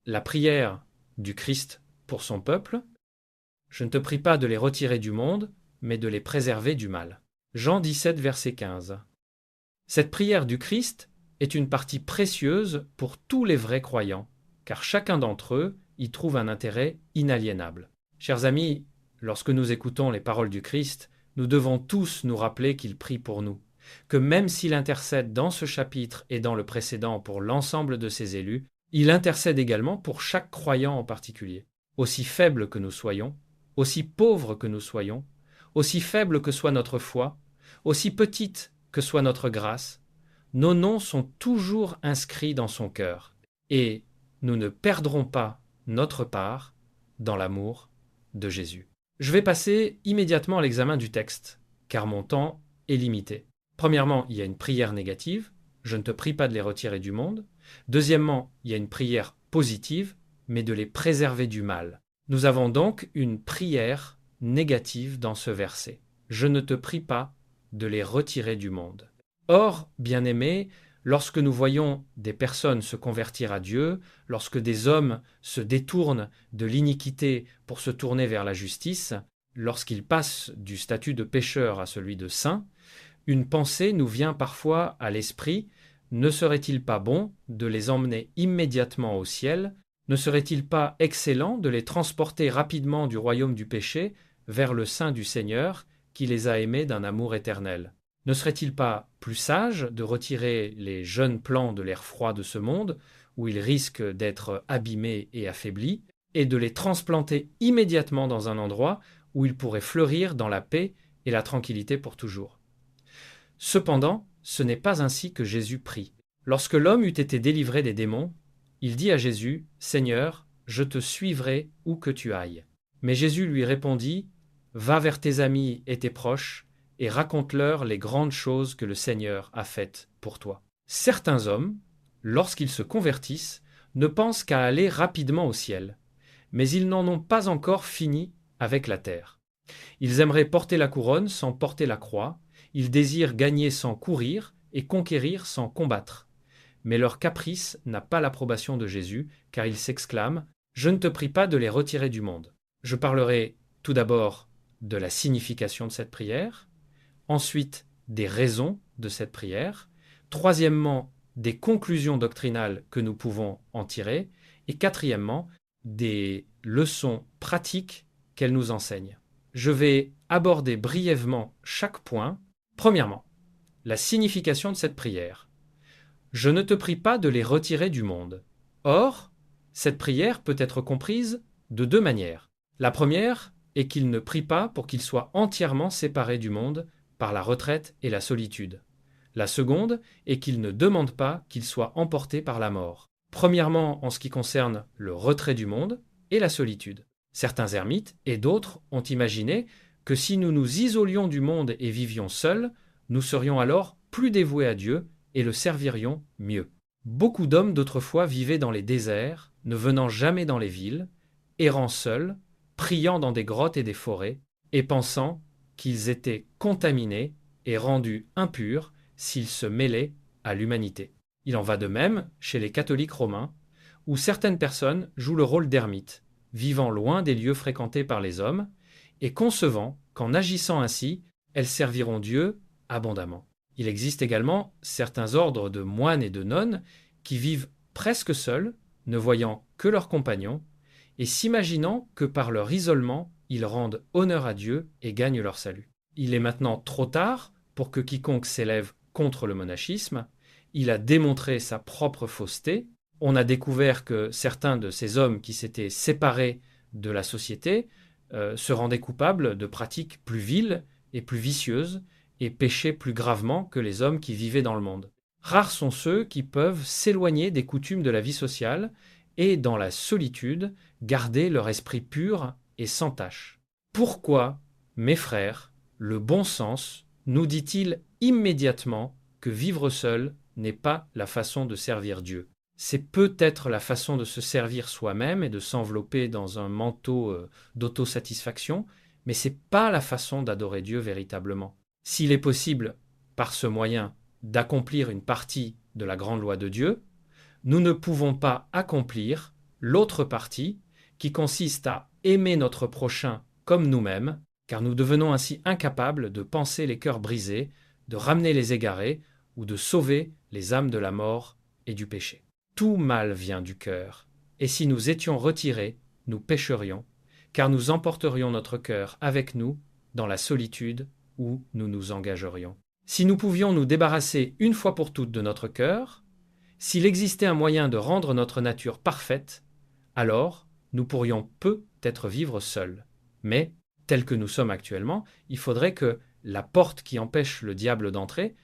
la prière du Christ pour son peuple. Je ne te prie pas de les retirer du monde, mais de les préserver du mal. Jean 17, verset 15. Cette prière du Christ est une partie précieuse pour tous les vrais croyants, car chacun d'entre eux y trouve un intérêt inaliénable. Chers amis, lorsque nous écoutons les paroles du Christ, nous devons tous nous rappeler qu'il prie pour nous, que même s'il intercède dans ce chapitre et dans le précédent pour l'ensemble de ses élus, il intercède également pour chaque croyant en particulier. Aussi faibles que nous soyons, aussi pauvres que nous soyons, aussi faible que soit notre foi, aussi petite que soit notre grâce, nos noms sont toujours inscrits dans son cœur, et nous ne perdrons pas notre part dans l'amour de Jésus. Je vais passer immédiatement à l'examen du texte, car mon temps est limité. Premièrement, il y a une prière négative, je ne te prie pas de les retirer du monde. Deuxièmement, il y a une prière positive, mais de les préserver du mal. Nous avons donc une prière négative dans ce verset. Je ne te prie pas de les retirer du monde. Or, bien-aimés, lorsque nous voyons des personnes se convertir à Dieu, lorsque des hommes se détournent de l'iniquité pour se tourner vers la justice, lorsqu'ils passent du statut de pécheur à celui de saint, une pensée nous vient parfois à l'esprit: ne serait-il pas bon de les emmener immédiatement au ciel? Ne serait-il pas excellent de les transporter rapidement du royaume du péché vers le sein du Seigneur qui les a aimés d'un amour éternel? Ne serait-il pas plus sage de retirer les jeunes plants de l'air froid de ce monde, où ils risquent d'être abîmés et affaiblis, et de les transplanter immédiatement dans un endroit où ils pourraient fleurir dans la paix et la tranquillité pour toujours? Cependant, ce n'est pas ainsi que Jésus prie. Lorsque l'homme eut été délivré des démons, il dit à Jésus: « Seigneur, je te suivrai où que tu ailles. » Mais Jésus lui répondit: « Va vers tes amis et tes proches, et raconte-leur les grandes choses que le Seigneur a faites pour toi. » Certains hommes, lorsqu'ils se convertissent, ne pensent qu'à aller rapidement au ciel, mais ils n'en ont pas encore fini avec la terre. Ils aimeraient porter la couronne sans porter la croix, ils désirent gagner sans courir et conquérir sans combattre. Mais leur caprice n'a pas l'approbation de Jésus, car ils s'exclament: « Je ne te prie pas de les retirer du monde. » Je parlerai tout d'abord de la signification de cette prière, ensuite des raisons de cette prière, troisièmement des conclusions doctrinales que nous pouvons en tirer, et quatrièmement des leçons pratiques qu'elle nous enseigne. Je vais aborder brièvement chaque point. Premièrement, la signification de cette prière. Je ne te prie pas de les retirer du monde. Or, cette prière peut être comprise de deux manières. La première est qu'il ne prie pas pour qu'ils soient entièrement séparés du monde par la retraite et la solitude. La seconde est qu'il ne demande pas qu'ils soient emportés par la mort. Premièrement, en ce qui concerne le retrait du monde et la solitude. Certains ermites et d'autres ont imaginé que si nous nous isolions du monde et vivions seuls, nous serions alors plus dévoués à Dieu et le servirions mieux. Beaucoup d'hommes d'autrefois vivaient dans les déserts, ne venant jamais dans les villes, errant seuls, priant dans des grottes et des forêts, et pensant qu'ils étaient contaminés et rendus impurs s'ils se mêlaient à l'humanité. Il en va de même chez les catholiques romains, où certaines personnes jouent le rôle d'ermites, vivant loin des lieux fréquentés par les hommes, et concevant qu'en agissant ainsi, elles serviront Dieu abondamment. Il existe également certains ordres de moines et de nonnes qui vivent presque seuls, ne voyant que leurs compagnons, et s'imaginant que par leur isolement, ils rendent honneur à Dieu et gagnent leur salut. Il est maintenant trop tard pour que quiconque s'élève contre le monachisme. Il a démontré sa propre fausseté. On a découvert que certains de ces hommes qui s'étaient séparés de la société se rendaient coupables de pratiques plus viles et plus vicieuses et péchaient plus gravement que les hommes qui vivaient dans le monde. Rares sont ceux qui peuvent s'éloigner des coutumes de la vie sociale et, dans la solitude, garder leur esprit pur et sans tache. Pourquoi, mes frères, le bon sens nous dit-il immédiatement que vivre seul n'est pas la façon de servir Dieu? C'est peut-être la façon de se servir soi-même et de s'envelopper dans un manteau d'autosatisfaction, mais c'est pas la façon d'adorer Dieu véritablement. S'il est possible, par ce moyen, d'accomplir une partie de la grande loi de Dieu, nous ne pouvons pas accomplir l'autre partie, qui consiste à aimer notre prochain comme nous-mêmes, car nous devenons ainsi incapables de panser les cœurs brisés, de ramener les égarés ou de sauver les âmes de la mort et du péché. Tout mal vient du cœur, et si nous étions retirés, nous pécherions, car nous emporterions notre cœur avec nous dans la solitude où nous nous engagerions. Si nous pouvions nous débarrasser une fois pour toutes de notre cœur, s'il existait un moyen de rendre notre nature parfaite, alors nous pourrions peut-être vivre seuls. Mais, tel que nous sommes actuellement, il faudrait que la porte qui empêche le diable d'entrer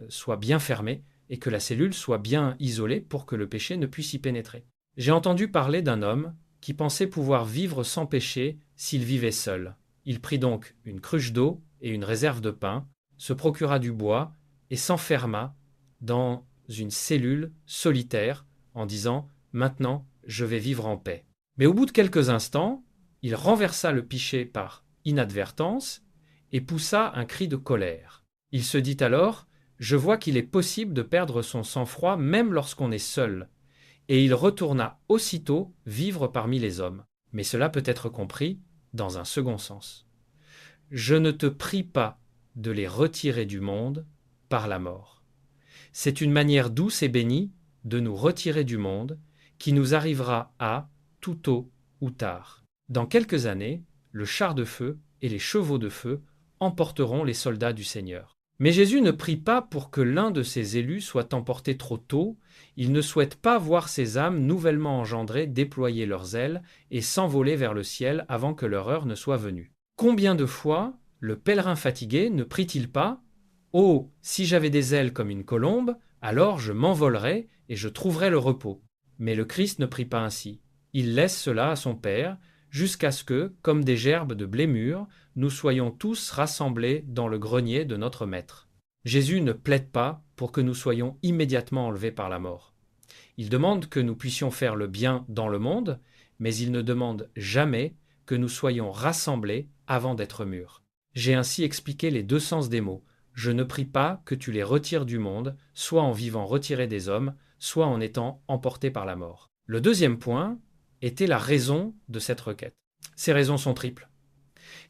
soit bien fermée et que la cellule soit bien isolée pour que le péché ne puisse y pénétrer. J'ai entendu parler d'un homme qui pensait pouvoir vivre sans péché s'il vivait seul. Il prit donc une cruche d'eau et une réserve de pain, se procura du bois et s'enferma dans une cellule solitaire en disant « Maintenant, je vais vivre en paix ». Mais au bout de quelques instants, il renversa le pichet par inadvertance et poussa un cri de colère. Il se dit alors « Je vois qu'il est possible de perdre son sang-froid même lorsqu'on est seul ». Et il retourna aussitôt vivre parmi les hommes. Mais cela peut être compris dans un second sens. Je ne te prie pas de les retirer du monde par la mort. C'est une manière douce et bénie de nous retirer du monde qui nous arrivera tout tôt ou tard. Dans quelques années, le char de feu et les chevaux de feu emporteront les soldats du Seigneur. Mais Jésus ne prie pas pour que l'un de ses élus soit emporté trop tôt. Il ne souhaite pas voir ces âmes nouvellement engendrées déployer leurs ailes et s'envoler vers le ciel avant que leur heure ne soit venue. Combien de fois le pèlerin fatigué ne prie-t-il pas « Oh, si j'avais des ailes comme une colombe, alors je m'envolerais et je trouverais le repos. » Mais le Christ ne prie pas ainsi. Il laisse cela à son Père jusqu'à ce que, comme des gerbes de blé mûr, nous soyons tous rassemblés dans le grenier de notre Maître. Jésus ne plaide pas pour que nous soyons immédiatement enlevés par la mort. Il demande que nous puissions faire le bien dans le monde, mais il ne demande jamais que nous soyons rassemblés avant d'être mûrs. J'ai ainsi expliqué les deux sens des mots. Je ne prie pas que tu les retires du monde, soit en vivant retirés des hommes, soit en étant emportés par la mort. Le deuxième point était la raison de cette requête. Ces raisons sont triples.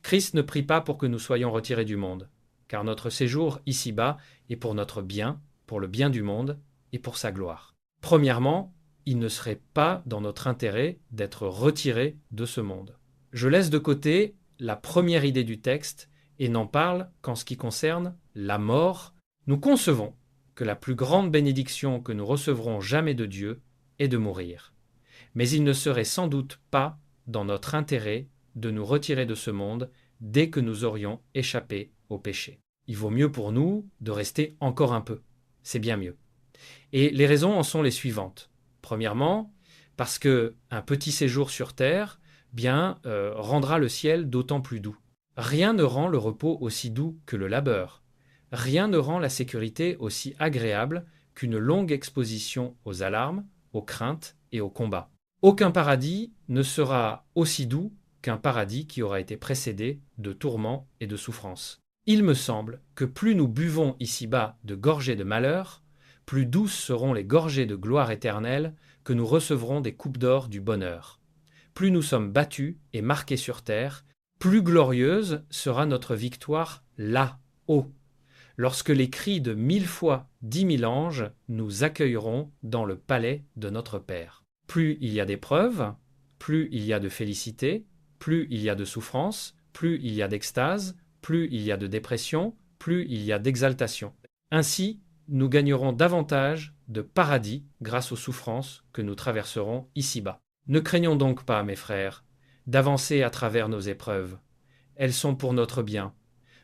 Christ ne prie pas pour que nous soyons retirés du monde, car notre séjour ici-bas est pour notre bien, pour le bien du monde et pour sa gloire. Premièrement, il ne serait pas dans notre intérêt d'être retirés de ce monde. Je laisse de côté la première idée du texte et n'en parle qu'en ce qui concerne la mort. Nous concevons que la plus grande bénédiction que nous recevrons jamais de Dieu est de mourir. Mais il ne serait sans doute pas dans notre intérêt de nous retirer de ce monde dès que nous aurions échappé au péché. Il vaut mieux pour nous de rester encore un peu. C'est bien mieux. Et les raisons en sont les suivantes. Premièrement, parce qu'un petit séjour sur terre rendra le ciel d'autant plus doux. Rien ne rend le repos aussi doux que le labeur. Rien ne rend la sécurité aussi agréable qu'une longue exposition aux alarmes, aux craintes et aux combats. Aucun paradis ne sera aussi doux qu'un paradis qui aura été précédé de tourments et de souffrances. Il me semble que plus nous buvons ici-bas de gorgées de malheur, plus douces seront les gorgées de gloire éternelle que nous recevrons des coupes d'or du bonheur. Plus nous sommes battus et marqués sur terre, plus glorieuse sera notre victoire là-haut, lorsque les cris de 1000 fois 10 000 anges nous accueilleront dans le palais de notre Père. Plus il y a d'épreuves, plus il y a de félicité, plus il y a de souffrance, plus il y a d'extase, plus il y a de dépression, plus il y a d'exaltation. Ainsi, nous gagnerons davantage de paradis grâce aux souffrances que nous traverserons ici-bas. Ne craignons donc pas, mes frères, d'avancer à travers nos épreuves. Elles sont pour notre bien.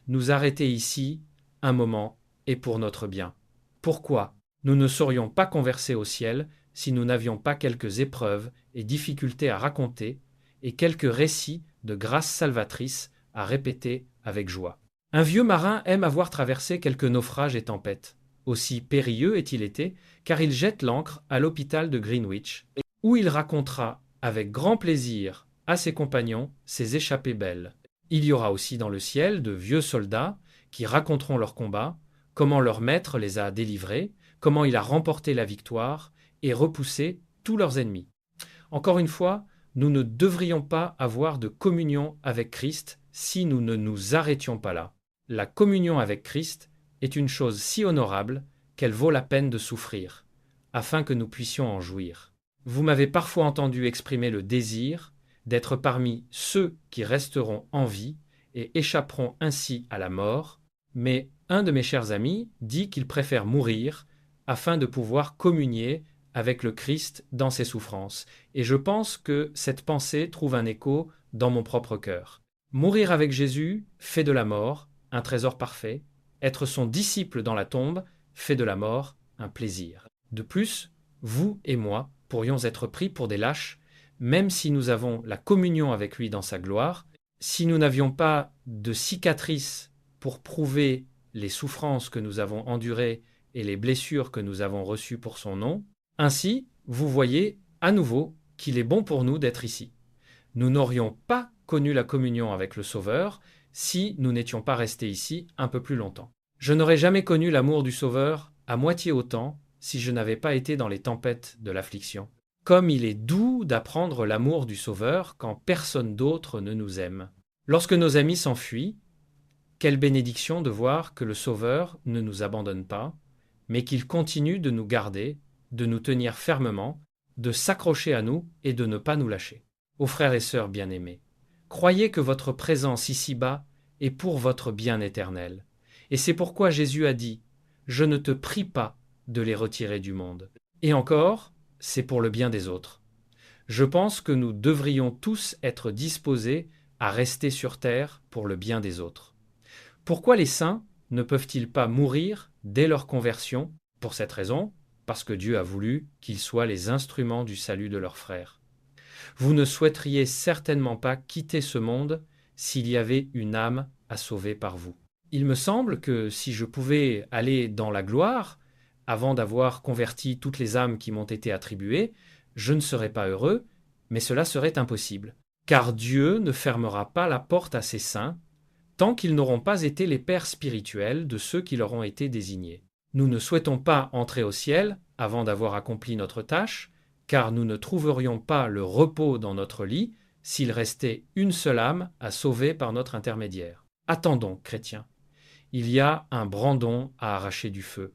Nous arrêter ici un moment est pour notre bien. Pourquoi nous ne serions pas conversés au ciel si nous n'avions pas quelques épreuves et difficultés à raconter et quelques récits de grâce salvatrice à répéter avec joie. Un vieux marin aime avoir traversé quelques naufrages et tempêtes. Aussi périlleux est-il été, car il jette l'ancre à l'hôpital de Greenwich, où il racontera avec grand plaisir à ses compagnons ses échappées belles. Il y aura aussi dans le ciel de vieux soldats qui raconteront leurs combats, comment leur maître les a délivrés, comment il a remporté la victoire et repoussé tous leurs ennemis. Encore une fois, nous ne devrions pas avoir de communion avec Christ si nous ne nous arrêtions pas là. La communion avec Christ est une chose si honorable qu'elle vaut la peine de souffrir, afin que nous puissions en jouir. Vous m'avez parfois entendu exprimer le désir d'être parmi ceux qui resteront en vie et échapperont ainsi à la mort, mais un de mes chers amis dit qu'il préfère mourir afin de pouvoir communier avec le Christ dans ses souffrances, et je pense que cette pensée trouve un écho dans mon propre cœur. Mourir avec Jésus fait de la mort un trésor parfait, être son disciple dans la tombe fait de la mort un plaisir. De plus, vous et moi pourrions être pris pour des lâches, même si nous avons la communion avec lui dans sa gloire, si nous n'avions pas de cicatrices pour prouver les souffrances que nous avons endurées et les blessures que nous avons reçues pour son nom. Ainsi, vous voyez à nouveau qu'il est bon pour nous d'être ici. Nous n'aurions pas connu la communion avec le Sauveur si nous n'étions pas restés ici un peu plus longtemps. Je n'aurais jamais connu l'amour du Sauveur à moitié autant si je n'avais pas été dans les tempêtes de l'affliction. Comme il est doux d'apprendre l'amour du Sauveur quand personne d'autre ne nous aime. Lorsque nos amis s'enfuient, quelle bénédiction de voir que le Sauveur ne nous abandonne pas, mais qu'il continue de nous garder, de nous tenir fermement, de s'accrocher à nous et de ne pas nous lâcher. Ô frères et sœurs bien-aimés, croyez que votre présence ici-bas est pour votre bien éternel. Et c'est pourquoi Jésus a dit « Je ne te prie pas de les retirer du monde ». Et encore, c'est pour le bien des autres. Je pense que nous devrions tous être disposés à rester sur terre pour le bien des autres. Pourquoi les saints ne peuvent-ils pas mourir dès leur conversion? Pour cette raison, parce que Dieu a voulu qu'ils soient les instruments du salut de leurs frères. Vous ne souhaiteriez certainement pas quitter ce monde s'il y avait une âme à sauver par vous. Il me semble que si je pouvais aller dans la gloire, avant d'avoir converti toutes les âmes qui m'ont été attribuées, je ne serais pas heureux, mais cela serait impossible. Car Dieu ne fermera pas la porte à ses saints, tant qu'ils n'auront pas été les pères spirituels de ceux qui leur ont été désignés. Nous ne souhaitons pas entrer au ciel avant d'avoir accompli notre tâche, car nous ne trouverions pas le repos dans notre lit s'il restait une seule âme à sauver par notre intermédiaire. Attendons, chrétiens. Il y a un brandon à arracher du feu,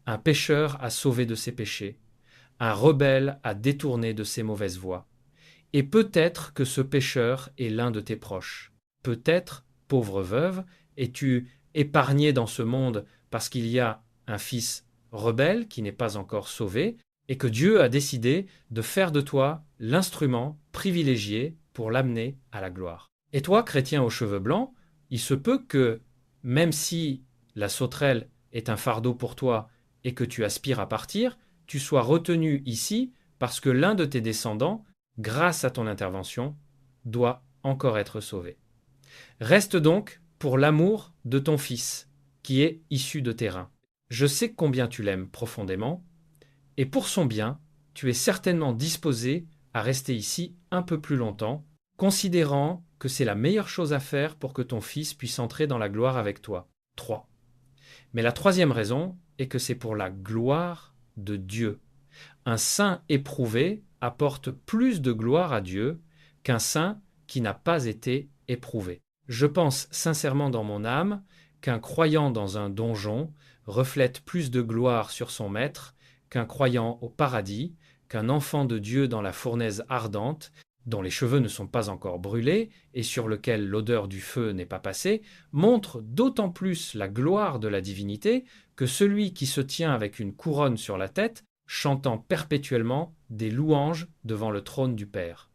un pécheur à sauver de ses péchés, un rebelle à détourner de ses mauvaises voies. Et peut-être que ce pécheur est l'un de tes proches. Peut-être, pauvre veuve, es-tu épargné dans ce monde parce qu'il y a un fils rebelle qui n'est pas encore sauvé, et que Dieu a décidé de faire de toi l'instrument privilégié pour l'amener à la gloire. Et toi, chrétien aux cheveux blancs, il se peut que, même si la sauterelle est un fardeau pour toi et que tu aspires à partir, tu sois retenu ici parce que l'un de tes descendants, grâce à ton intervention, doit encore être sauvé. Reste donc pour l'amour de ton fils, qui est issu de tes reins. Je sais combien tu l'aimes profondément, et pour son bien, tu es certainement disposé à rester ici un peu plus longtemps, considérant que c'est la meilleure chose à faire pour que ton fils puisse entrer dans la gloire avec toi. 3. Mais la troisième raison est que c'est pour la gloire de Dieu. Un saint éprouvé apporte plus de gloire à Dieu qu'un saint qui n'a pas été éprouvé. Je pense sincèrement dans mon âme qu'un croyant dans un donjon reflète plus de gloire sur son maître qu'un croyant au paradis, qu'un enfant de Dieu dans la fournaise ardente, dont les cheveux ne sont pas encore brûlés et sur lequel l'odeur du feu n'est pas passée, montre d'autant plus la gloire de la divinité que celui qui se tient avec une couronne sur la tête, chantant perpétuellement des louanges devant le trône du Père.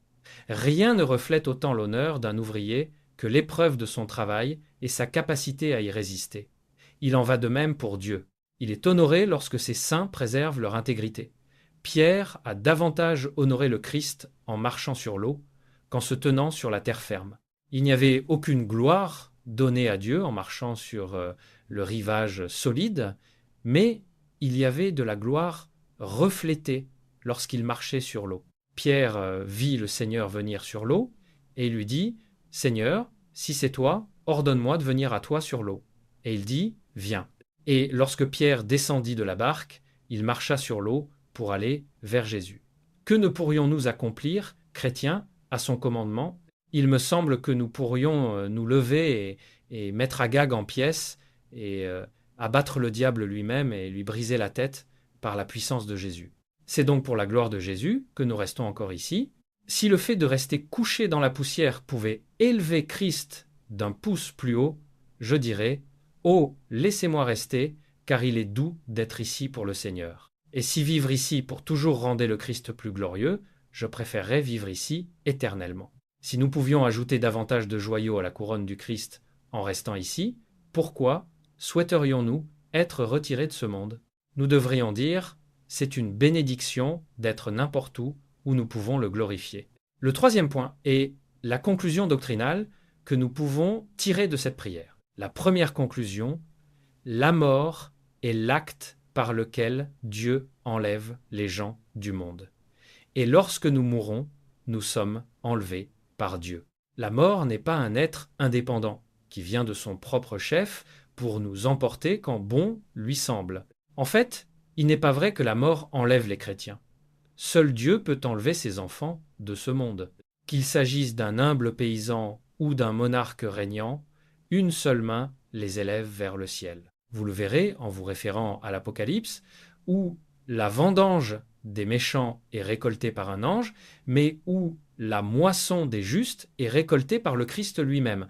Rien ne reflète autant l'honneur d'un ouvrier que l'épreuve de son travail et sa capacité à y résister. Il en va de même pour Dieu. Il est honoré lorsque ses saints préservent leur intégrité. Pierre a davantage honoré le Christ en marchant sur l'eau qu'en se tenant sur la terre ferme. Il n'y avait aucune gloire donnée à Dieu en marchant sur le rivage solide, mais il y avait de la gloire reflétée lorsqu'il marchait sur l'eau. Pierre vit le Seigneur venir sur l'eau et lui dit « Seigneur, si c'est toi, ordonne-moi de venir à toi sur l'eau. » Et il dit « Viens. » Et lorsque Pierre descendit de la barque, il marcha sur l'eau pour aller vers Jésus. Que ne pourrions-nous accomplir, chrétiens, à son commandement? Il me semble que nous pourrions nous lever et mettre Agag en pièces et abattre le diable lui-même et lui briser la tête par la puissance de Jésus. C'est donc pour la gloire de Jésus que nous restons encore ici. Si le fait de rester couché dans la poussière pouvait élever Christ d'un pouce plus haut, je dirais « Oh, laissez-moi rester, car il est doux d'être ici pour le Seigneur. » Et si vivre ici pour toujours rendait le Christ plus glorieux, je préférerais vivre ici éternellement. Si nous pouvions ajouter davantage de joyaux à la couronne du Christ en restant ici, pourquoi souhaiterions-nous être retirés de ce monde? Nous devrions dire « C'est une bénédiction d'être n'importe où nous pouvons le glorifier. » Le troisième point est la conclusion doctrinale que nous pouvons tirer de cette prière. La première conclusion, la mort est l'acte par lequel Dieu enlève les gens du monde. Et lorsque nous mourons, nous sommes enlevés par Dieu. La mort n'est pas un être indépendant qui vient de son propre chef pour nous emporter quand bon lui semble. En fait, il n'est pas vrai que la mort enlève les chrétiens. Seul Dieu peut enlever ses enfants de ce monde. Qu'il s'agisse d'un humble paysan ou d'un monarque régnant, une seule main les élève vers le ciel. Vous le verrez en vous référant à l'Apocalypse, où la vendange des méchants est récoltée par un ange, mais où la moisson des justes est récoltée par le Christ lui-même.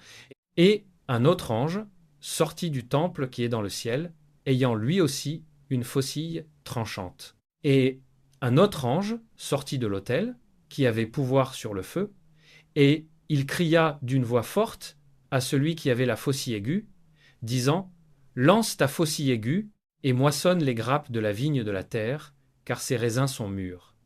Et un autre ange, sorti du temple qui est dans le ciel, ayant lui aussi une faucille tranchante. Et un autre ange, sorti de l'autel, qui avait pouvoir sur le feu, et il cria d'une voix forte à celui qui avait la faucille aiguë, disant « Lance ta faucille aiguë et moissonne les grappes de la vigne de la terre, car ses raisins sont mûrs. »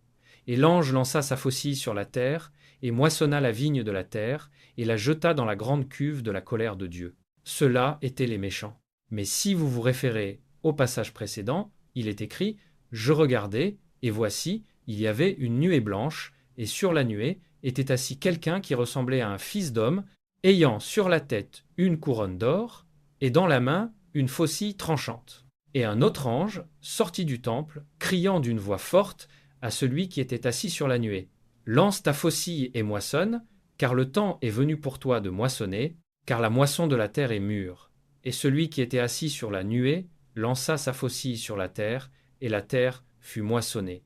Et l'ange lança sa faucille sur la terre, et moissonna la vigne de la terre, et la jeta dans la grande cuve de la colère de Dieu. Ceux-là étaient les méchants. Mais si vous vous référez au passage précédent, il est écrit « Je regardais, et voici, il y avait une nuée blanche, et sur la nuée était assis quelqu'un qui ressemblait à un fils d'homme, ayant sur la tête une couronne d'or, et dans la main une faucille tranchante. Et un autre ange sortit du temple, criant d'une voix forte à celui qui était assis sur la nuée. « Lance ta faucille et moissonne, car le temps est venu pour toi de moissonner, car la moisson de la terre est mûre. » Et celui qui était assis sur la nuée lança sa faucille sur la terre, et la terre fut moissonnée.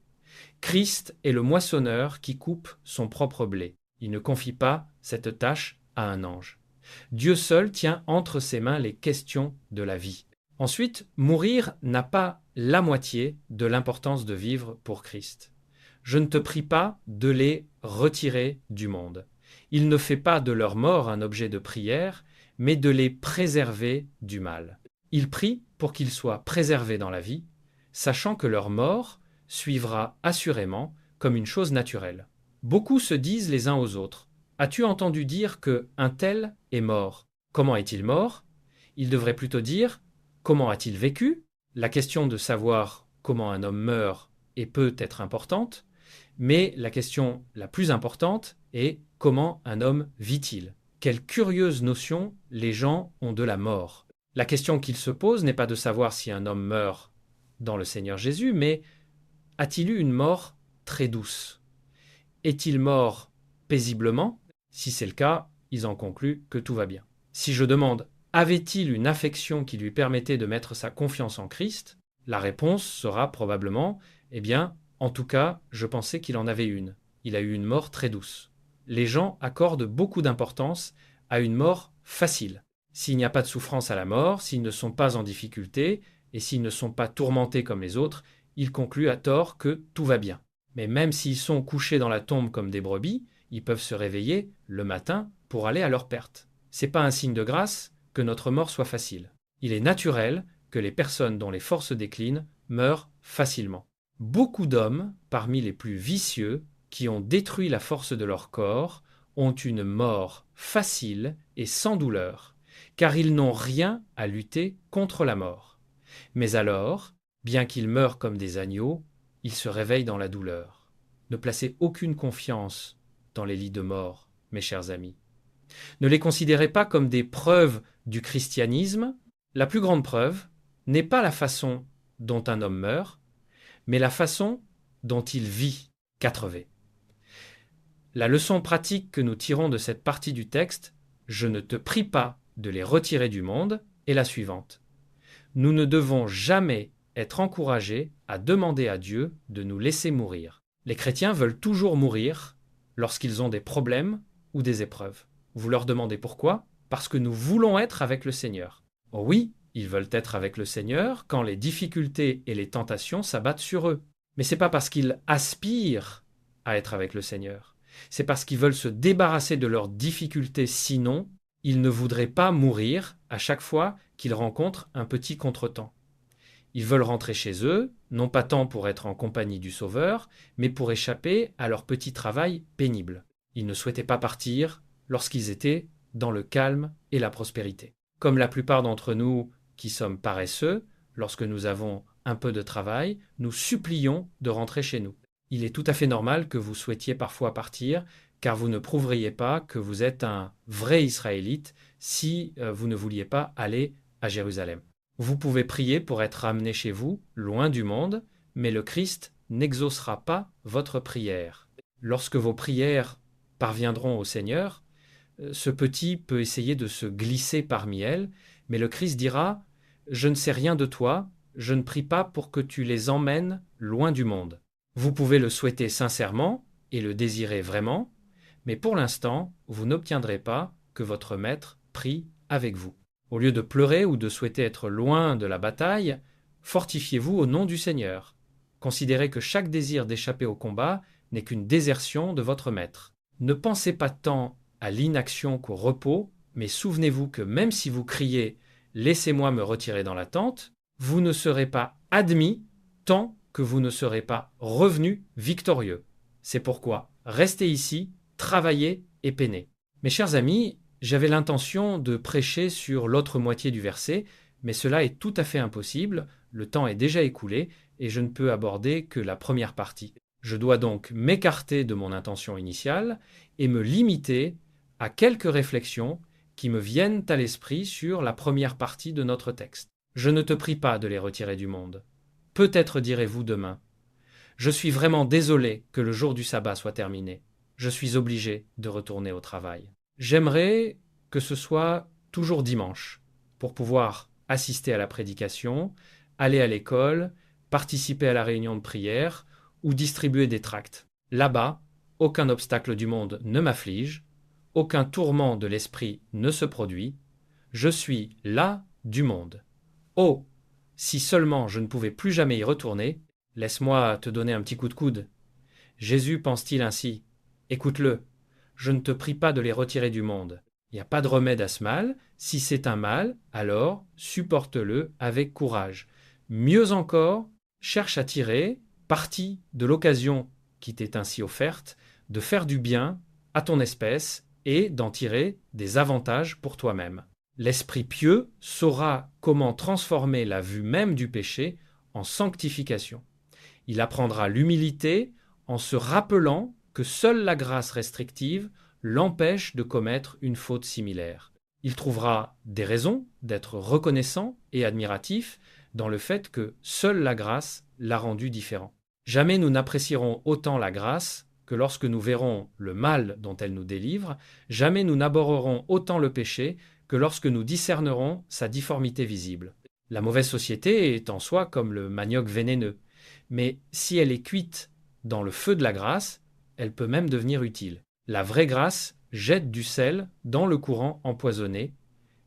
Christ est le moissonneur qui coupe son propre blé. Il ne confie pas cette tâche à un ange. Dieu seul tient entre ses mains les questions de la vie. Ensuite, mourir n'a pas la moitié de l'importance de vivre pour Christ. Je ne te prie pas de les retirer du monde. Il ne fait pas de leur mort un objet de prière, mais de les préserver du mal. Il prie pour qu'ils soient préservés dans la vie, sachant que leur mort suivra assurément comme une chose naturelle. Beaucoup se disent les uns aux autres « As-tu entendu dire que un tel est mort? Comment est-il mort ?» Il devrait plutôt dire « Comment a-t-il vécu ?» La question de savoir comment un homme meurt est peut être importante, mais la question la plus importante est « Comment un homme vit-il ?» Quelle curieuse notion les gens ont de la mort. La question qu'ils se posent n'est pas de savoir si un homme meurt dans le Seigneur Jésus, mais a-t-il eu une mort très douce? Est-il mort paisiblement? Si c'est le cas, ils en concluent que tout va bien. Si je demande « Avait-il une affection qui lui permettait de mettre sa confiance en Christ ?» La réponse sera probablement « Eh bien, en tout cas, je pensais qu'il en avait une. Il a eu une mort très douce. » Les gens accordent beaucoup d'importance à une mort facile. S'il n'y a pas de souffrance à la mort, s'ils ne sont pas en difficulté et s'ils ne sont pas tourmentés comme les autres, ils concluent à tort que tout va bien. Mais même s'ils sont couchés dans la tombe comme des brebis, ils peuvent se réveiller le matin pour aller à leur perte. C'est pas un signe de grâce que notre mort soit facile. Il est naturel que les personnes dont les forces déclinent meurent facilement. Beaucoup d'hommes, parmi les plus vicieux, qui ont détruit la force de leur corps, ont une mort facile et sans douleur, car ils n'ont rien à lutter contre la mort. Mais alors, bien qu'ils meurent comme des agneaux, ils se réveillent dans la douleur. Ne placez aucune confiance dans les lits de mort, mes chers amis. Ne les considérez pas comme des preuves du christianisme. La plus grande preuve n'est pas la façon dont un homme meurt, mais la façon dont il vit. 4V. La leçon pratique que nous tirons de cette partie du texte, je ne te prie pas de les retirer du monde, est la suivante. Nous ne devons jamais être encouragés à demander à Dieu de nous laisser mourir. Les chrétiens veulent toujours mourir lorsqu'ils ont des problèmes ou des épreuves. Vous leur demandez pourquoi? Parce que nous voulons être avec le Seigneur. Oh oui, ils veulent être avec le Seigneur quand les difficultés et les tentations s'abattent sur eux. Mais ce n'est pas parce qu'ils aspirent à être avec le Seigneur. C'est parce qu'ils veulent se débarrasser de leurs difficultés, sinon ils ne voudraient pas mourir à chaque fois qu'ils rencontrent un petit contretemps. Ils veulent rentrer chez eux, non pas tant pour être en compagnie du Sauveur, mais pour échapper à leur petit travail pénible. Ils ne souhaitaient pas partir lorsqu'ils étaient dans le calme et la prospérité. Comme la plupart d'entre nous qui sommes paresseux, lorsque nous avons un peu de travail, nous supplions de rentrer chez nous. Il est tout à fait normal que vous souhaitiez parfois partir, car vous ne prouveriez pas que vous êtes un vrai Israélite si vous ne vouliez pas aller à Jérusalem. Vous pouvez prier pour être ramené chez vous, loin du monde, mais le Christ n'exaucera pas votre prière. Lorsque vos prières parviendront au Seigneur, ce petit peut essayer de se glisser parmi elles, mais le Christ dira « Je ne sais rien de toi, je ne prie pas pour que tu les emmènes loin du monde. » Vous pouvez le souhaiter sincèrement et le désirer vraiment, mais pour l'instant, vous n'obtiendrez pas que votre maître prie avec vous. Au lieu de pleurer ou de souhaiter être loin de la bataille, fortifiez-vous au nom du Seigneur. Considérez que chaque désir d'échapper au combat n'est qu'une désertion de votre maître. Ne pensez pas tant à l'inaction qu'au repos, mais souvenez-vous que même si vous criez « Laissez-moi me retirer dans la tente », vous ne serez pas admis tant que vous ne serez pas revenu victorieux. C'est pourquoi restez ici, travaillez et peinez. Mes chers amis, j'avais l'intention de prêcher sur l'autre moitié du verset, mais cela est tout à fait impossible, le temps est déjà écoulé et je ne peux aborder que la première partie. Je dois donc m'écarter de mon intention initiale et me limiter à quelques réflexions qui me viennent à l'esprit sur la première partie de notre texte. Je ne te prie pas de les retirer du monde. Peut-être direz-vous demain « Je suis vraiment désolé que le jour du sabbat soit terminé. Je suis obligé de retourner au travail. » J'aimerais que ce soit toujours dimanche pour pouvoir assister à la prédication, aller à l'école, participer à la réunion de prière ou distribuer des tracts. Là-bas, aucun obstacle du monde ne m'afflige, aucun tourment de l'esprit ne se produit. Je suis là du monde. Oh, si seulement je ne pouvais plus jamais y retourner, laisse-moi te donner un petit coup de coude. Jésus pense-t-il ainsi? Écoute-le, je ne te prie pas de les retirer du monde. Il n'y a pas de remède à ce mal. Si c'est un mal, alors supporte-le avec courage. Mieux encore, cherche à tirer parti de l'occasion qui t'est ainsi offerte de faire du bien à ton espèce et d'en tirer des avantages pour toi-même. L'esprit pieux saura comment transformer la vue même du péché en sanctification. Il apprendra l'humilité en se rappelant que seule la grâce restrictive l'empêche de commettre une faute similaire. Il trouvera des raisons d'être reconnaissant et admiratif dans le fait que seule la grâce l'a rendu différent. Jamais nous n'apprécierons autant la grâce que lorsque nous verrons le mal dont elle nous délivre, jamais nous n'abhorrerons autant le péché que lorsque nous discernerons sa difformité visible. La mauvaise société est en soi comme le manioc vénéneux, mais si elle est cuite dans le feu de la grâce, elle peut même devenir utile. La vraie grâce jette du sel dans le courant empoisonné,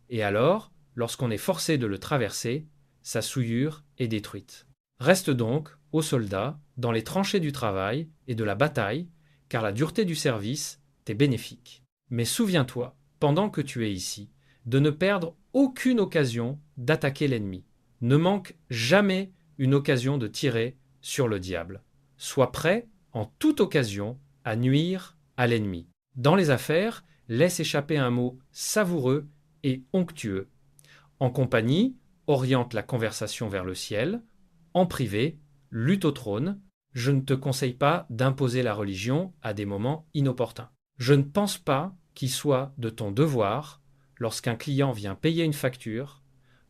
et alors, lorsqu'on est forcé de le traverser, sa souillure est détruite. Reste donc, ô soldat, dans les tranchées du travail et de la bataille, car la dureté du service t'est bénéfique. Mais souviens-toi, pendant que tu es ici, de ne perdre aucune occasion d'attaquer l'ennemi. Ne manque jamais une occasion de tirer sur le diable. Sois prêt, en toute occasion, à nuire à l'ennemi. Dans les affaires, laisse échapper un mot savoureux et onctueux. En compagnie, oriente la conversation vers le ciel. En privé, lutte au trône. Je ne te conseille pas d'imposer la religion à des moments inopportuns. Je ne pense pas qu'il soit de ton devoir, lorsqu'un client vient payer une facture,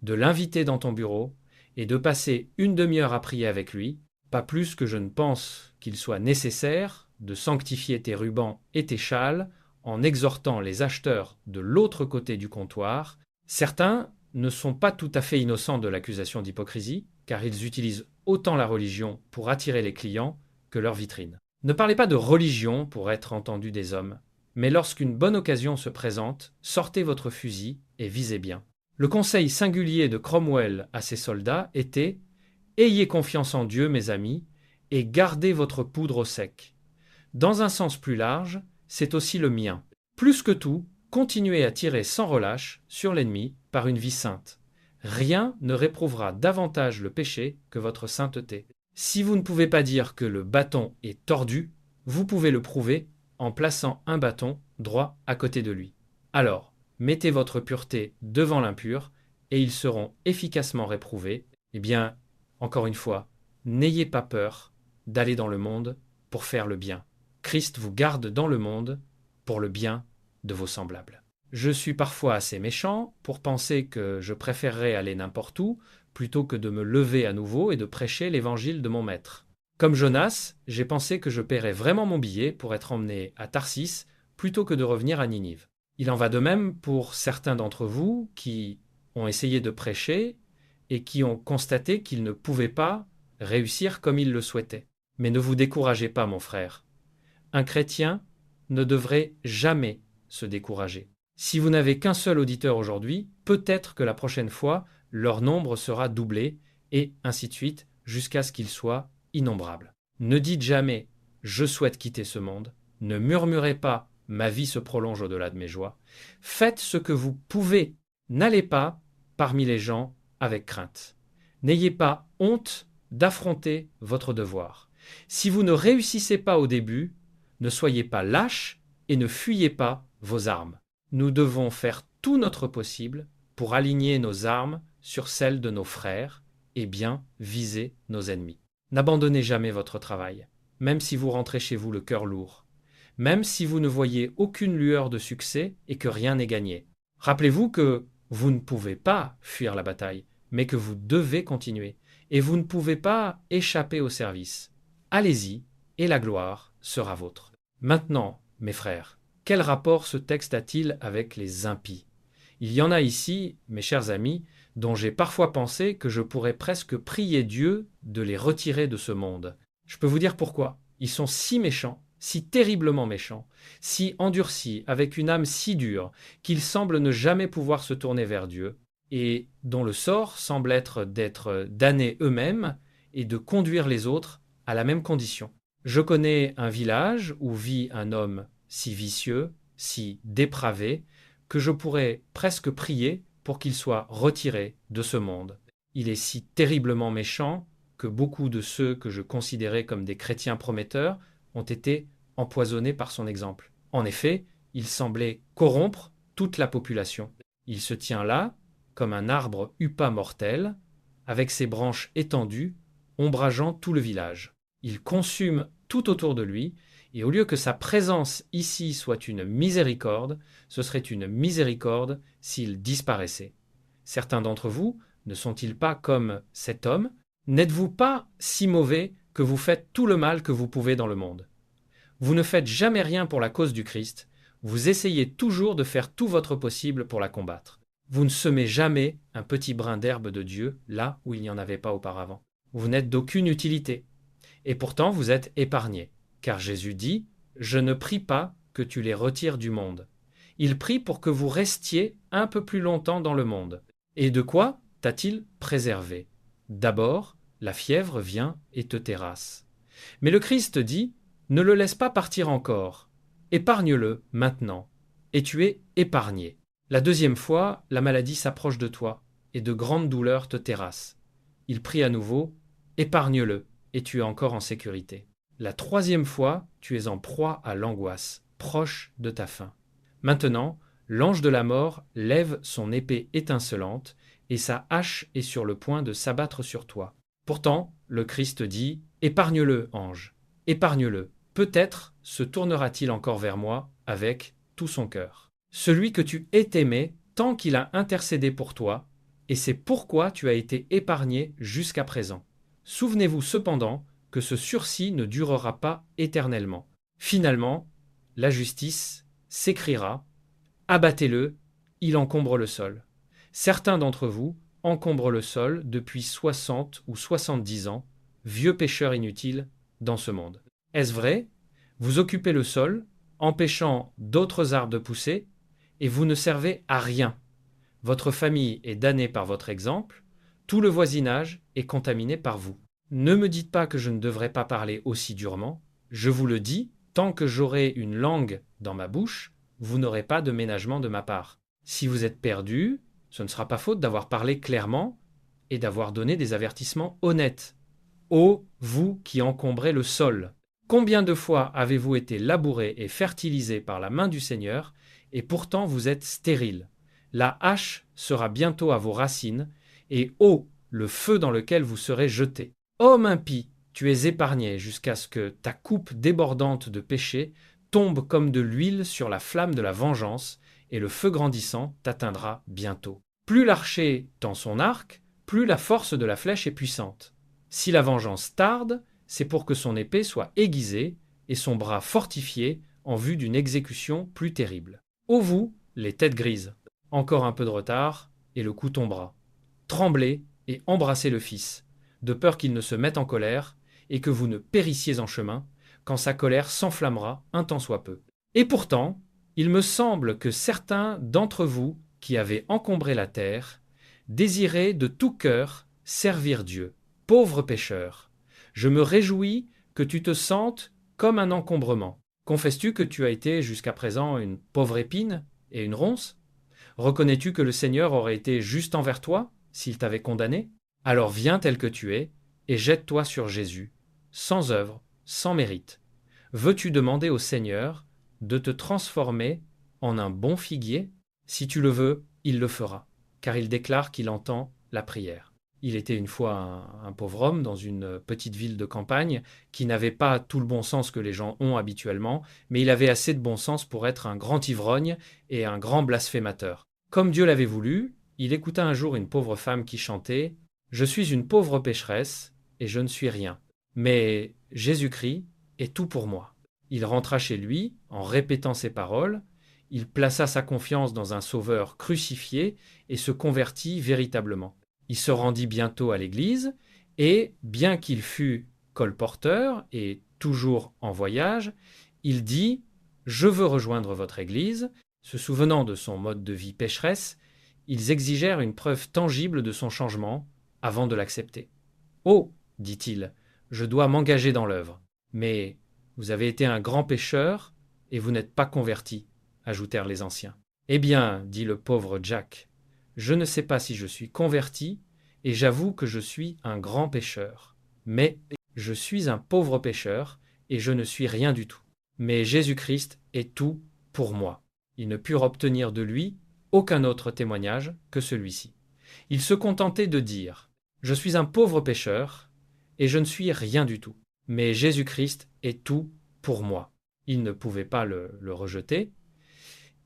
de l'inviter dans ton bureau et de passer une demi-heure à prier avec lui, pas plus que je ne pense qu'il soit nécessaire de sanctifier tes rubans et tes châles en exhortant les acheteurs de l'autre côté du comptoir. Certains ne sont pas tout à fait innocents de l'accusation d'hypocrisie, car ils utilisent autant la religion pour attirer les clients que leur vitrine. Ne parlez pas de religion pour être entendu des hommes, mais lorsqu'une bonne occasion se présente, sortez votre fusil et visez bien. Le conseil singulier de Cromwell à ses soldats était « Ayez confiance en Dieu, mes amis, et gardez votre poudre au sec ». Dans un sens plus large, c'est aussi le mien. Plus que tout, continuez à tirer sans relâche sur l'ennemi par une vie sainte. Rien ne réprouvera davantage le péché que votre sainteté. Si vous ne pouvez pas dire que le bâton est tordu, vous pouvez le prouver en plaçant un bâton droit à côté de lui. Alors, mettez votre pureté devant l'impur et ils seront efficacement réprouvés. Eh bien, encore une fois, n'ayez pas peur d'aller dans le monde pour faire le bien. Christ vous garde dans le monde pour le bien de vos semblables. Je suis parfois assez méchant pour penser que je préférerais aller n'importe où plutôt que de me lever à nouveau et de prêcher l'évangile de mon maître. Comme Jonas, j'ai pensé que je paierais vraiment mon billet pour être emmené à Tarsis plutôt que de revenir à Ninive. Il en va de même pour certains d'entre vous qui ont essayé de prêcher et qui ont constaté qu'ils ne pouvaient pas réussir comme ils le souhaitaient. Mais ne vous découragez pas, mon frère. Un chrétien ne devrait jamais se décourager. Si vous n'avez qu'un seul auditeur aujourd'hui, peut-être que la prochaine fois, leur nombre sera doublé, et ainsi de suite, jusqu'à ce qu'il soit innombrable. Ne dites jamais « je souhaite quitter ce monde », ne murmurez pas « ma vie se prolonge au-delà de mes joies ». Faites ce que vous pouvez. N'allez pas parmi les gens avec crainte. N'ayez pas honte d'affronter votre devoir. Si vous ne réussissez pas au début, ne soyez pas lâches et ne fuyez pas vos armes. Nous devons faire tout notre possible pour aligner nos armes sur celles de nos frères et bien viser nos ennemis. N'abandonnez jamais votre travail, même si vous rentrez chez vous le cœur lourd, même si vous ne voyez aucune lueur de succès et que rien n'est gagné. Rappelez-vous que vous ne pouvez pas fuir la bataille, mais que vous devez continuer, et vous ne pouvez pas échapper au service. Allez-y, et la gloire sera vôtre. Maintenant, mes frères, quel rapport ce texte a-t-il avec les impies? Il y en a ici, mes chers amis, dont j'ai parfois pensé que je pourrais presque prier Dieu de les retirer de ce monde. Je peux vous dire pourquoi. Ils sont si méchants, si terriblement méchants, si endurcis, avec une âme si dure, qu'ils semblent ne jamais pouvoir se tourner vers Dieu, et dont le sort semble être d'être damnés eux-mêmes et de conduire les autres à la même condition. Je connais un village où vit un homme si vicieux, si dépravé, que je pourrais presque prier pour qu'il soit retiré de ce monde. Il est si terriblement méchant que beaucoup de ceux que je considérais comme des chrétiens prometteurs ont été empoisonnés par son exemple. En effet, il semblait corrompre toute la population. Il se tient là, comme un arbre huppah mortel, avec ses branches étendues, ombrageant tout le village. Il consume tout autour de lui, et au lieu que sa présence ici soit une miséricorde, ce serait une miséricorde s'il disparaissait. Certains d'entre vous ne sont-ils pas comme cet homme? N'êtes-vous pas si mauvais que vous faites tout le mal que vous pouvez dans le monde? Vous ne faites jamais rien pour la cause du Christ, vous essayez toujours de faire tout votre possible pour la combattre. Vous ne semez jamais un petit brin d'herbe de Dieu là où il n'y en avait pas auparavant. Vous n'êtes d'aucune utilité. Et pourtant vous êtes épargnés. Car Jésus dit « Je ne prie pas que tu les retires du monde. » Il prie pour que vous restiez un peu plus longtemps dans le monde. Et de quoi t'a-t-il préservé? D'abord, la fièvre vient et te terrasse. Mais le Christ dit « Ne le laisse pas partir encore. Épargne-le maintenant. » Et tu es épargné. La deuxième fois, la maladie s'approche de toi et de grandes douleurs te terrassent. Il prie à nouveau « Épargne-le. » Et tu es encore en sécurité. La troisième fois, tu es en proie à l'angoisse, proche de ta fin. Maintenant, l'ange de la mort lève son épée étincelante et sa hache est sur le point de s'abattre sur toi. Pourtant, le Christ dit « Épargne-le, ange, épargne-le. Peut-être se tournera-t-il encore vers moi avec tout son cœur. » Celui que tu aies aimé tant qu'il a intercédé pour toi, et c'est pourquoi tu as été épargné jusqu'à présent. Souvenez-vous cependant que ce sursis ne durera pas éternellement. Finalement, la justice s'écriera « Abattez-le, il encombre le sol ». Certains d'entre vous encombrent le sol depuis 60 ou 70 ans, vieux pécheurs inutiles dans ce monde. Est-ce vrai? Vous occupez le sol, empêchant d'autres arbres de pousser, et vous ne servez à rien. Votre famille est damnée par votre exemple, tout le voisinage est contaminé par vous. Ne me dites pas que je ne devrais pas parler aussi durement. Je vous le dis, tant que j'aurai une langue dans ma bouche, vous n'aurez pas de ménagement de ma part. Si vous êtes perdu, ce ne sera pas faute d'avoir parlé clairement et d'avoir donné des avertissements honnêtes. Ô vous qui encombrez le sol! Combien de fois avez-vous été labouré et fertilisé par la main du Seigneur, et pourtant vous êtes stérile? La hache sera bientôt à vos racines, et ô le feu dans lequel vous serez jetés. Homme impie, tu es épargné jusqu'à ce que ta coupe débordante de péché tombe comme de l'huile sur la flamme de la vengeance, et le feu grandissant t'atteindra bientôt. Plus l'archer tend son arc, plus la force de la flèche est puissante. Si la vengeance tarde, c'est pour que son épée soit aiguisée et son bras fortifié en vue d'une exécution plus terrible. Ô vous, les têtes grises! Encore un peu de retard, et le coup tombera. Tremblez et embrassez le Fils, de peur qu'il ne se mette en colère, et que vous ne périssiez en chemin, quand sa colère s'enflammera un tant soit peu. Et pourtant, il me semble que certains d'entre vous qui avez encombré la terre désiraient de tout cœur servir Dieu. Pauvre pécheur, je me réjouis que tu te sentes comme un encombrement. Confesses-tu que tu as été jusqu'à présent une pauvre épine et une ronce? Reconnais-tu que le Seigneur aurait été juste envers toi s'il t'avait condamné? Alors viens tel que tu es et jette-toi sur Jésus, sans œuvre, sans mérite. Veux-tu demander au Seigneur de te transformer en un bon figuier? Si tu le veux, il le fera, car il déclare qu'il entend la prière. Il était une fois un pauvre homme dans une petite ville de campagne qui n'avait pas tout le bon sens que les gens ont habituellement, mais il avait assez de bon sens pour être un grand ivrogne et un grand blasphémateur. Comme Dieu l'avait voulu, il écouta un jour une pauvre femme qui chantait « Je suis une pauvre pécheresse et je ne suis rien, mais Jésus-Christ est tout pour moi. » Il rentra chez lui en répétant ces paroles, il plaça sa confiance dans un sauveur crucifié et se convertit véritablement. Il se rendit bientôt à l'église et, bien qu'il fût colporteur et toujours en voyage, il dit « Je veux rejoindre votre église ». Se souvenant de son mode de vie pécheresse, ils exigèrent une preuve tangible de son changement avant de l'accepter. « Oh, dit-il, je dois m'engager dans l'œuvre. Mais vous avez été un grand pécheur et vous n'êtes pas converti, ajoutèrent les anciens. Eh bien, dit le pauvre Jack, je ne sais pas si je suis converti et j'avoue que je suis un grand pécheur. Mais je suis un pauvre pécheur et je ne suis rien du tout. Mais Jésus-Christ est tout pour moi. Ils ne purent obtenir de lui aucun autre témoignage que celui-ci. Il se contentait de dire « Je suis un pauvre pécheur et je ne suis rien du tout. Mais Jésus-Christ est tout pour moi. » Ils ne pouvaient pas le rejeter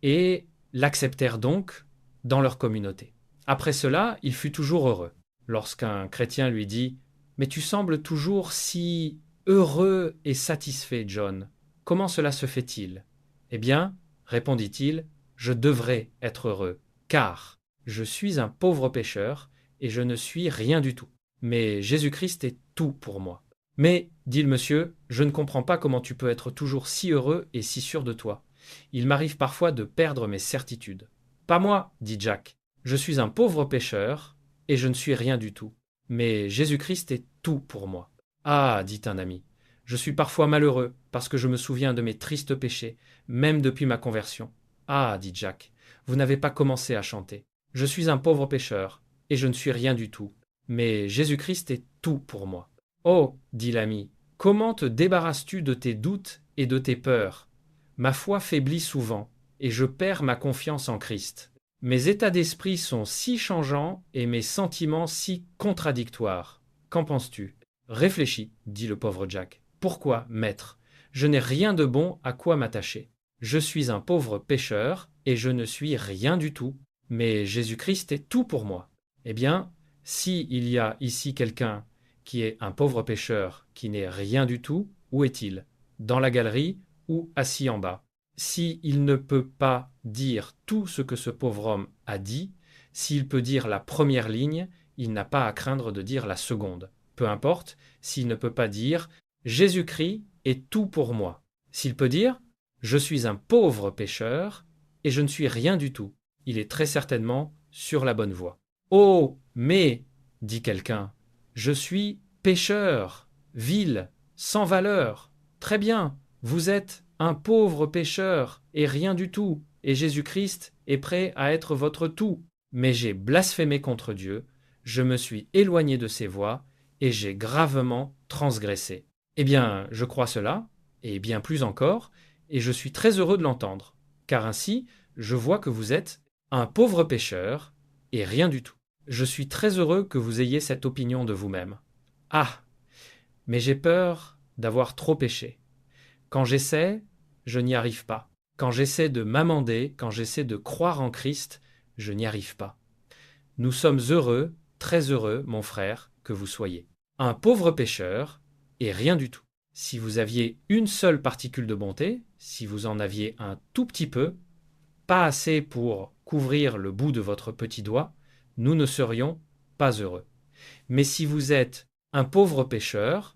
et l'acceptèrent donc dans leur communauté. Après cela, il fut toujours heureux. Lorsqu'un chrétien lui dit « Mais tu sembles toujours si heureux et satisfait, John. Comment cela se fait-il » Eh bien, répondit-il, je devrais être heureux, car je suis un pauvre pécheur et je ne suis rien du tout. Mais Jésus-Christ est tout pour moi. Mais, dit le monsieur, je ne comprends pas comment tu peux être toujours si heureux et si sûr de toi. Il m'arrive parfois de perdre mes certitudes. Pas moi, dit Jack. Je suis un pauvre pécheur et je ne suis rien du tout. Mais Jésus-Christ est tout pour moi. Ah, dit un ami, je suis parfois malheureux parce que je me souviens de mes tristes péchés, même depuis ma conversion. Ah, dit Jack, vous n'avez pas commencé à chanter. Je suis un pauvre pécheur et je ne suis rien du tout. Mais Jésus-Christ est tout pour moi. Oh, dit l'ami, comment te débarrasses-tu de tes doutes et de tes peurs? Ma foi faiblit souvent et je perds ma confiance en Christ. Mes états d'esprit sont si changeants et mes sentiments si contradictoires. Qu'en penses-tu? Réfléchis, dit le pauvre Jack. Pourquoi, maître? Je n'ai rien de bon à quoi m'attacher. Je suis un pauvre pécheur et je ne suis rien du tout. Mais Jésus-Christ est tout pour moi. Eh bien, si il y a ici quelqu'un qui est un pauvre pécheur qui n'est rien du tout, où est-il? Dans la galerie ou assis en bas? S'il ne peut pas dire tout ce que ce pauvre homme a dit, s'il peut dire la première ligne, il n'a pas à craindre de dire la seconde. Peu importe s'il ne peut pas dire « Jésus-Christ est tout pour moi ». S'il peut dire « Je suis un pauvre pécheur et je ne suis rien du tout », il est très certainement sur la bonne voie. « Oh, mais, dit quelqu'un, je suis pécheur, vil, sans valeur. Très bien, vous êtes un pauvre pécheur et rien du tout, et Jésus-Christ est prêt à être votre tout. Mais j'ai blasphémé contre Dieu, je me suis éloigné de ses voies, et j'ai gravement transgressé. » Eh bien, je crois cela, et bien plus encore, et je suis très heureux de l'entendre, car ainsi, je vois que vous êtes un pauvre pécheur et rien du tout. Je suis très heureux que vous ayez cette opinion de vous-même. Ah, mais j'ai peur d'avoir trop péché. Quand j'essaie, je n'y arrive pas. Quand j'essaie de m'amender, quand j'essaie de croire en Christ, je n'y arrive pas. Nous sommes heureux, très heureux, mon frère, que vous soyez. Un pauvre pécheur et rien du tout. Si vous aviez une seule particule de bonté, si vous en aviez un tout petit peu, pas assez pour couvrir le bout de votre petit doigt, nous ne serions pas heureux. Mais si vous êtes un pauvre pécheur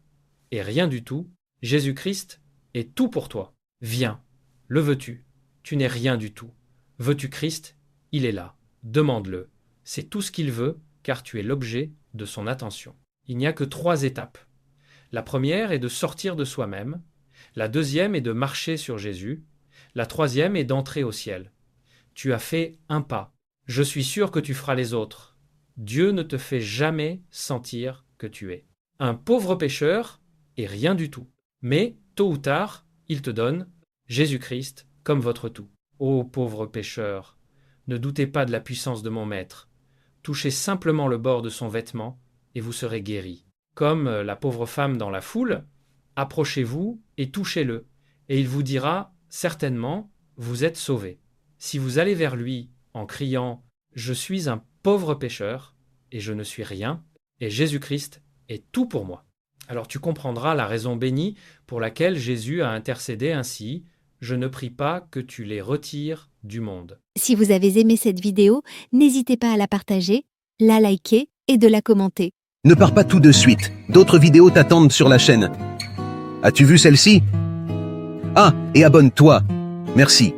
et rien du tout, Jésus-Christ est tout pour toi. Viens, le veux-tu? Tu n'es rien du tout. Veux-tu Christ? Il est là. Demande-le. C'est tout ce qu'il veut, car tu es l'objet de son attention. Il n'y a que 3 étapes. La première est de sortir de soi-même. La deuxième est de marcher sur Jésus. La troisième est d'entrer au ciel. Tu as fait un pas. Je suis sûr que tu feras les autres. Dieu ne te fait jamais sentir que tu es un pauvre pécheur et rien du tout. Mais, tôt ou tard, il te donne Jésus-Christ comme votre tout. Ô pauvre pécheur, ne doutez pas de la puissance de mon Maître. Touchez simplement le bord de son vêtement et vous serez guéris. Comme la pauvre femme dans la foule, approchez-vous et touchez-le, et il vous dira certainement « Vous êtes sauvés ». Si vous allez vers lui en criant « Je suis un pauvre pécheur et je ne suis rien, et Jésus-Christ est tout pour moi ». Alors tu comprendras la raison bénie pour laquelle Jésus a intercédé ainsi « Je ne prie pas que tu les retires du monde ». Si vous avez aimé cette vidéo, n'hésitez pas à la partager, la liker et de la commenter. Ne pars pas tout de suite, d'autres vidéos t'attendent sur la chaîne. As-tu vu celle-ci? Ah, et abonne-toi. Merci.